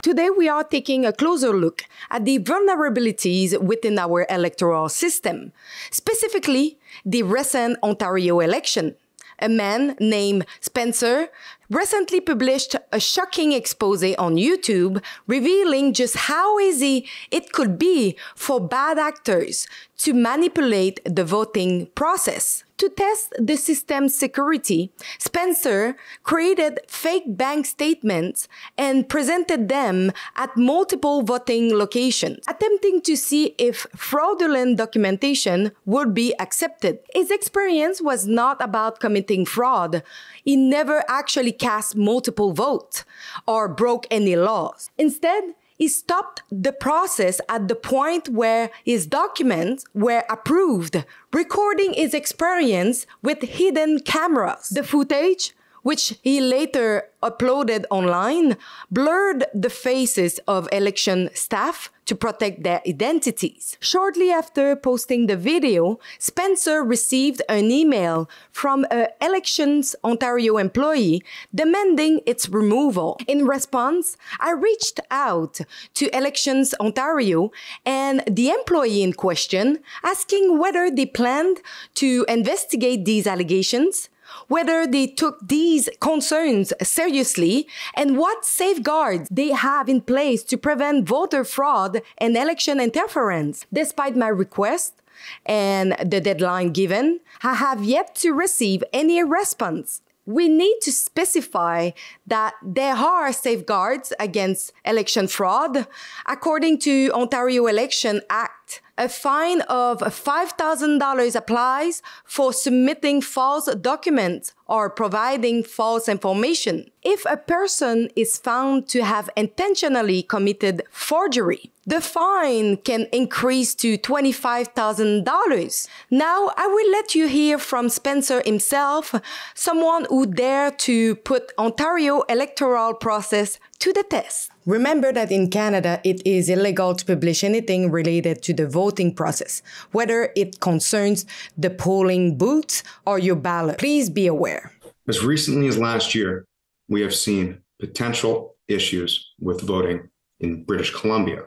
Today, we are taking a closer look at the vulnerabilities within our electoral system, specifically the recent Ontario election. A man named Spencer recently published a shocking expose on YouTube revealing just how easy it could be for bad actors to manipulate the voting process. To test the system's security, Spencer created fake bank statements and presented them at multiple voting locations, attempting to see if fraudulent documentation would be accepted. His experience was not about committing fraud. He never actually cast multiple votes or broke any laws. Instead, he stopped the process at the point where his documents were approved, recording his experience with hidden cameras. The footage, which he later uploaded online, blurred the faces of election staff to protect their identities. Shortly after posting the video, Spencer received an email from an Elections Ontario employee demanding its removal. In response, I reached out to Elections Ontario and the employee in question, asking whether they planned to investigate these allegations, whether they took these concerns seriously, and what safeguards they have in place to prevent voter fraud and election interference. Despite my request and the deadline given, I have yet to receive any response. We need to specify that there are safeguards against election fraud. According to Ontario Election Act, a fine of $5,000 applies for submitting false documents or providing false information. If a person is found to have intentionally committed forgery, the fine can increase to $25,000. Now, I will let you hear from Spencer himself, someone who dared to put Ontario electoral process to the test. Remember that in Canada, it is illegal to publish anything related to the voting process, whether it concerns the polling booths or your ballot. Please be aware. As recently as last year, we have seen potential issues with voting in British Columbia.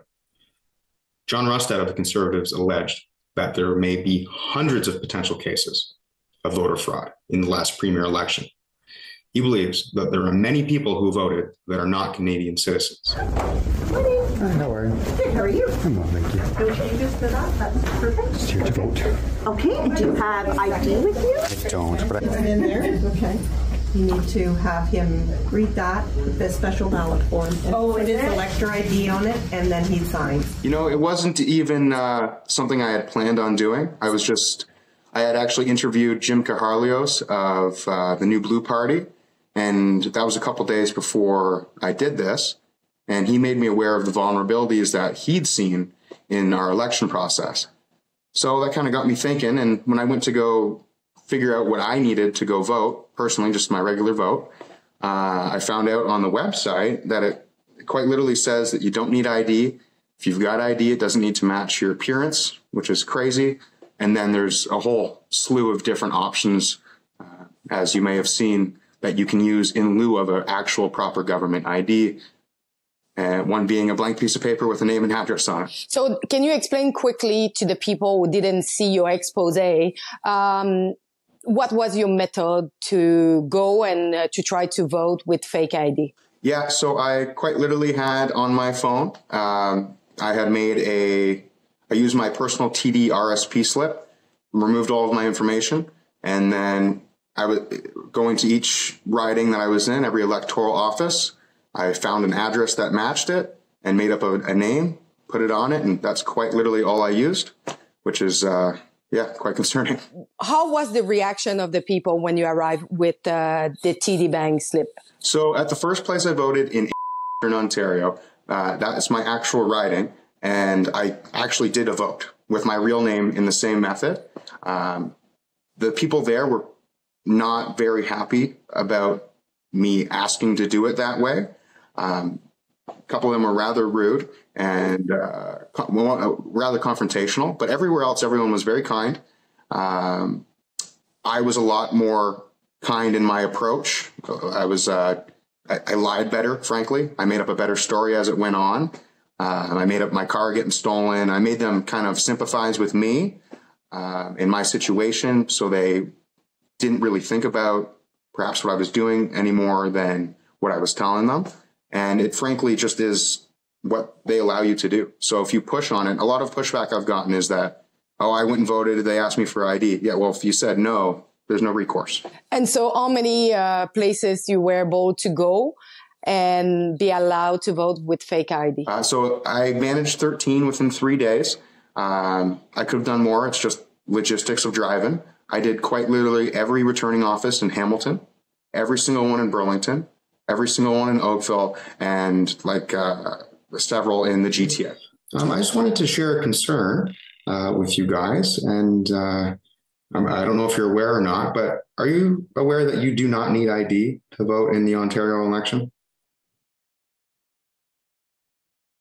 John Rustad of the Conservatives alleged that there may be hundreds of potential cases of voter fraud in the last premier election. He believes that there are many people who voted that are not Canadian citizens. Morning. How are you? Good, how are you? I'm well, thank you. Don't you just stood up? That's perfect. Just here to vote. Okay, do you have ID with you? I don't, but Is it in there? Okay. You need to have him read that, the special ballot form. Oh, it is elector ID on it, and then he signs. You know, it wasn't even something I had planned on doing. I had actually interviewed Jim Kaharlios of the New Blue Party, and that was a couple days before I did this. And he made me aware of the vulnerabilities that he'd seen in our election process. So that kind of got me thinking. And when I went to go figure out what I needed to go vote, personally, just my regular vote, I found out on the website that it quite literally says that you don't need ID. If you've got ID, it doesn't need to match your appearance, which is crazy. And then there's a whole slew of different options, as you may have seen, that you can use in lieu of an actual proper government ID. One being a blank piece of paper with a name and address on it. So can you explain quickly to the people who didn't see your expose, what was your method to go and to try to vote with fake ID? Yeah, so I quite literally had on my phone, I had made I used my personal TD RSP slip, removed all of my information, and then I was going to each riding that I was in, every electoral office. I found an address that matched it and made up a name, put it on it, and that's quite literally all I used, which is, quite concerning. How was the reaction of the people when you arrived with the TD Bank slip? So at the first place I voted in Ontario, that's my actual riding, and I actually did a vote with my real name in the same method. The people there were not very happy about me asking to do it that way. A couple of them were rather rude and rather confrontational, but everywhere else, everyone was very kind. I was a lot more kind in my approach. I I lied better, frankly. I made up a better story as it went on. I made up my car getting stolen. I made them kind of sympathize with me in my situation, so they didn't really think about perhaps what I was doing any more than what I was telling them. And it frankly just is what they allow you to do. So if you push on it, a lot of pushback I've gotten is that, oh, I went and voted. They asked me for ID. Yeah, well, if you said no, there's no recourse. And so how many places you were able to go and be allowed to vote with fake ID? So I managed 13 within 3 days. I could have done more. It's just logistics of driving. I did quite literally every returning office in Hamilton, every single one in Burlington, every single one in Oakville, and like several in the GTA. I just wanted to share a concern with you guys, and I don't know if you're aware or not, but are you aware that you do not need ID to vote in the Ontario election?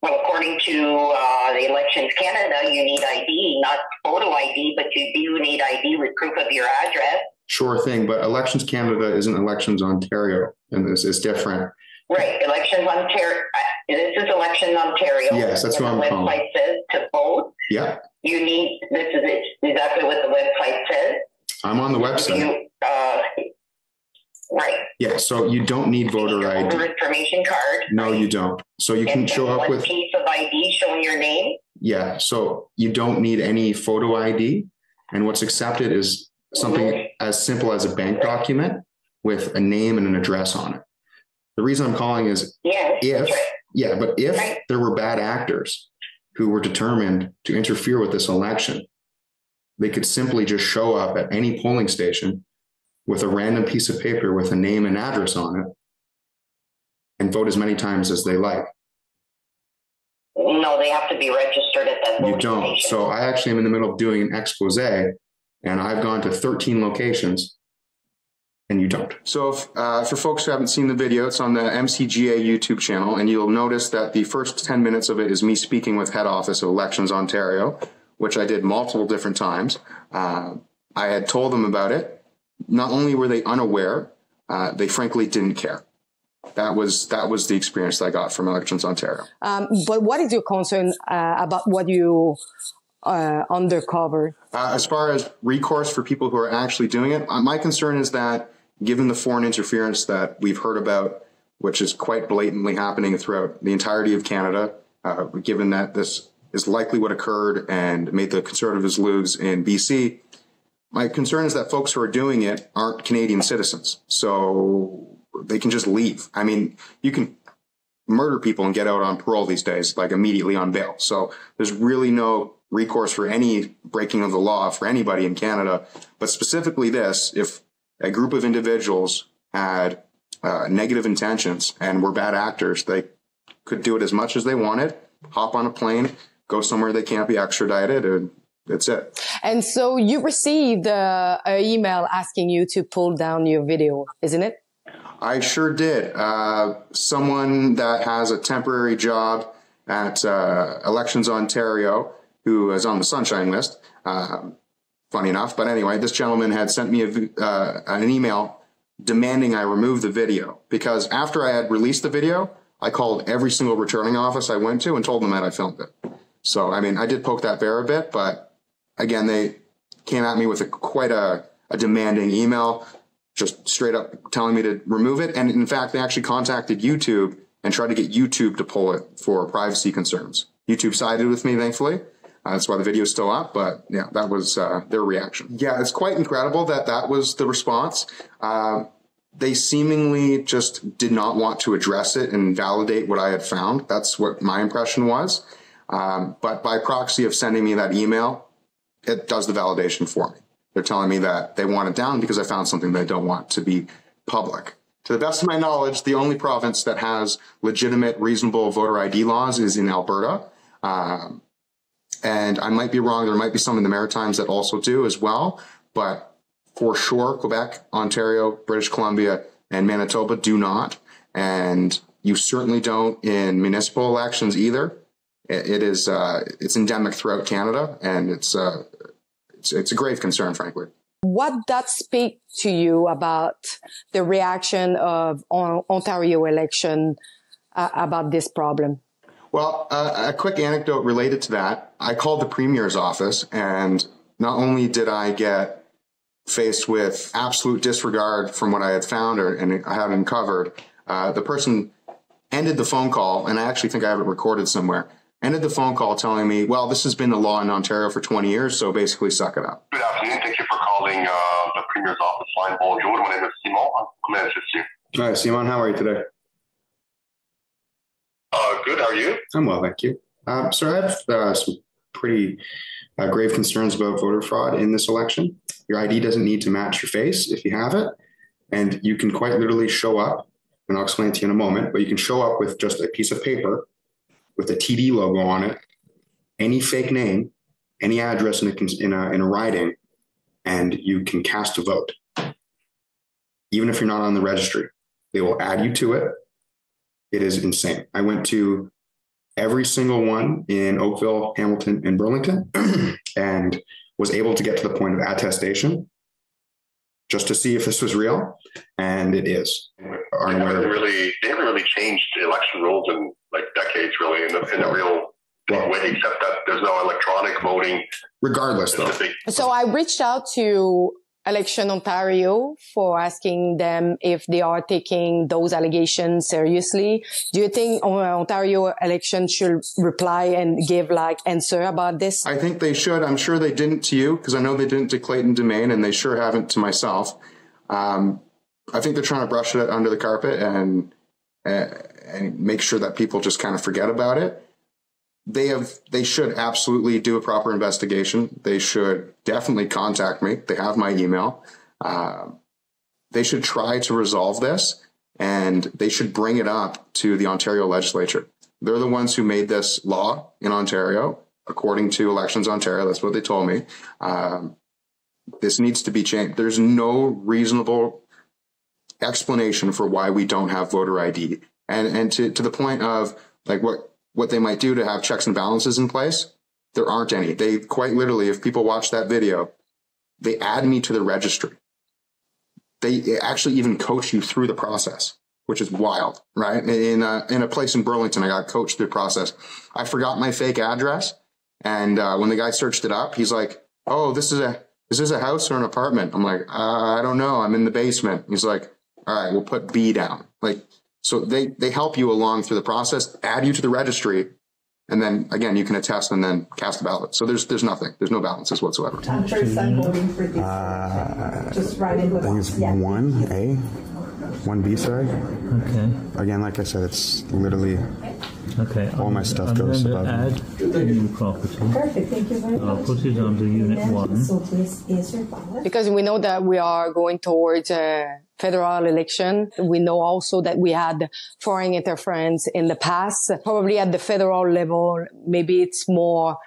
Well, according to the Elections Canada, you need ID, not photo ID, but you do need ID with proof of your address. Sure thing, but Elections Canada isn't Elections Ontario, and this is different. Right, Elections Ontario. This is Election Ontario. Yes, that's what I'm calling. The website says to vote. Yeah. You need, this is exactly what the website says. I'm on the website. Right. Yeah, so you don't need voter ID. Voter information card. No, you don't. So you can show up with one piece of ID showing your name. Yeah, so you don't need any photo ID, and what's accepted is something as simple as a bank document with a name and an address on it. The reason I'm calling is if there were bad actors who were determined to interfere with this election, they could simply just show up at any polling station with a random piece of paper with a name and address on it and vote as many times as they like. No, they have to be registered at that You don't. station. So I actually am in the middle of doing an expose, and I've gone to 13 locations, and you don't. So for folks who haven't seen the video, it's on the MCGA YouTube channel, and you'll notice that the first 10 minutes of it is me speaking with head office of Elections Ontario, which I did multiple different times. I had told them about it. Not only were they unaware, they frankly didn't care. That was the experience that I got from Elections Ontario. But what is your concern about what you undercover? As far as recourse for people who are actually doing it, my concern is that given the foreign interference that we've heard about, which is quite blatantly happening throughout the entirety of Canada, given that this is likely what occurred and made the Conservatives lose in BC, my concern is that folks who are doing it aren't Canadian citizens. So they can just leave. I mean, you can murder people and get out on parole these days, like immediately on bail. So there's really no recourse for any breaking of the law for anybody in Canada. But specifically this, if a group of individuals had negative intentions and were bad actors, they could do it as much as they wanted, hop on a plane, go somewhere they can't be extradited, and that's it. And so you received an email asking you to pull down your video, isn't it? I sure did. Someone that has a temporary job at Elections Ontario, who is on the Sunshine List, funny enough. But anyway, this gentleman had sent me an email demanding I remove the video, because after I had released the video, I called every single returning office I went to and told them that I filmed it. So, I mean, I did poke that bear a bit, but again, they came at me with quite a demanding email, just straight up telling me to remove it. And in fact, they actually contacted YouTube and tried to get YouTube to pull it for privacy concerns. YouTube sided with me, thankfully. That's why the video is still up. But yeah, that was their reaction. Yeah, it's quite incredible that was the response. They seemingly just did not want to address it and validate what I had found. That's what my impression was. But by proxy of sending me that email, it does the validation for me. They're telling me that they want it down because I found something they don't want to be public. To the best of my knowledge, the only province that has legitimate, reasonable voter ID laws is in Alberta. And I might be wrong. There might be some in the Maritimes that also do as well. But for sure, Quebec, Ontario, British Columbia, and Manitoba do not. And you certainly don't in municipal elections either. It's endemic throughout Canada, and it's a grave concern, frankly. What does speak to you about the reaction of Ontario election about this problem? Well, a quick anecdote related to that. I called the Premier's office, and not only did I get faced with absolute disregard from what I had found and I had uncovered, the person ended the phone call, and I actually think I have it recorded somewhere, ended the phone call telling me, well, this has been the law in Ontario for 20 years, so basically suck it up. Good afternoon. Thank you for calling the Premier's office line. Bonjour. My name is Simon. How may I assist you? Hi, Simon. How are you today? Good. How are you? I'm well, thank you. So I have some pretty grave concerns about voter fraud in this election. Your ID doesn't need to match your face if you have it, and you can quite literally show up, and I'll explain it to you in a moment, but you can show up with just a piece of paper with a TD logo on it, any fake name, any address in a riding, and you can cast a vote. Even if you're not on the registry, they will add you to it. It is insane. I went to every single one in Oakville, Hamilton, and Burlington and was able to get to the point of attestation just to see if this was real, and it is. They haven't really changed election rules in like decades, really, in a real big way, except that there's no electronic voting. Regardless, though. So I reached out to Election Ontario for asking them if they are taking those allegations seriously. Do you think Ontario election should reply and give answer about this? I think they should. I'm sure they didn't to you, because I know they didn't to Clayton Domain, and they sure haven't to myself. I think they're trying to brush it under the carpet and make sure that people just kind of forget about it. They should absolutely do a proper investigation. They should definitely contact me. They have my email. They should try to resolve this, and they should bring it up to the Ontario legislature. They're the ones who made this law in Ontario, according to Elections Ontario. That's what they told me. This needs to be changed. There's no reasonable explanation for why we don't have voter ID. And to the point of what they might do to have checks and balances in place, there aren't any. They quite literally, if people watch that video, they add me to the registry. They actually even coach you through the process, which is wild, right? In a place in Burlington, I got coached through the process. I forgot my fake address, and when the guy searched it up, he's like, "Oh, is this a house or an apartment?" I'm like, "I don't know. I'm in the basement." He's like, "All right, we'll put B down." So they help you along through the process, add you to the registry, and then again you can attest and then cast a ballot. So there's nothing. There's no balances whatsoever. I'm first time voting for this. Just right in with I think it's 1A, 1B, sorry. Okay. Again, like I said, it's literally all my stuff goes above. I'm going to add a new property. Perfect, thank you very much. I'll put it under Unit 1. So this is your ballot. Because we know that we are going towards a federal election. We know also that we had foreign interference in the past. Probably at the federal level, maybe it's more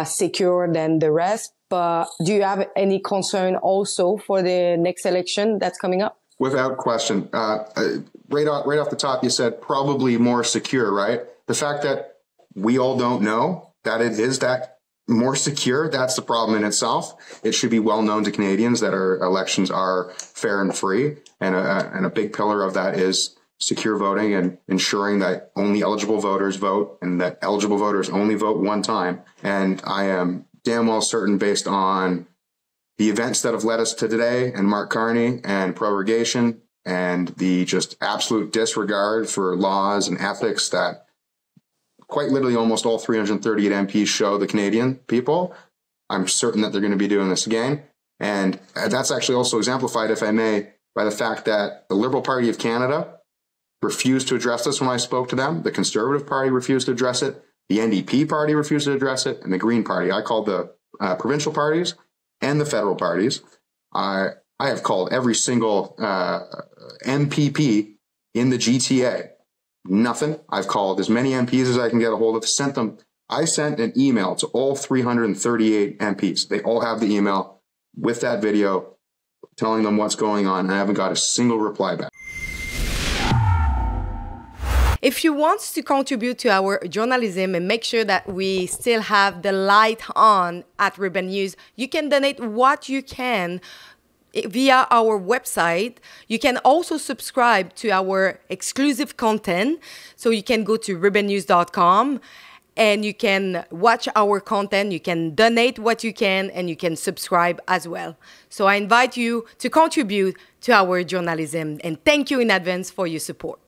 secure than the rest. But do you have any concern also for the next election that's coming up? Without question. Right off the top, you said probably more secure, right? The fact that we all don't know that it is that more secure, that's the problem in itself. It should be well known to Canadians that our elections are fair and free. And a big pillar of that is secure voting and ensuring that only eligible voters vote and that eligible voters only vote one time. And I am damn well certain, based on the events that have led us to today and Mark Carney and prorogation and the just absolute disregard for laws and ethics that quite literally almost all 338 MPs show the Canadian people, I'm certain that they're going to be doing this again. And that's actually also exemplified, if I may, by the fact that the Liberal Party of Canada refused to address this when I spoke to them. The Conservative Party refused to address it. The NDP Party refused to address it. And the Green Party, I called the provincial parties and the federal parties. I have called every single MPP in the GTA. Nothing. I've called as many MPs as I can get a hold of, I sent an email to all 338 MPs. They all have the email with that video telling them what's going on. I haven't got a single reply back. If you want to contribute to our journalism and make sure that we still have the light on at Ribbon News, you can donate what you can via our website. You can also subscribe to our exclusive content. So you can go to ribbonnews.com and you can watch our content. You can donate what you can, and you can subscribe as well. So I invite you to contribute to our journalism, and thank you in advance for your support.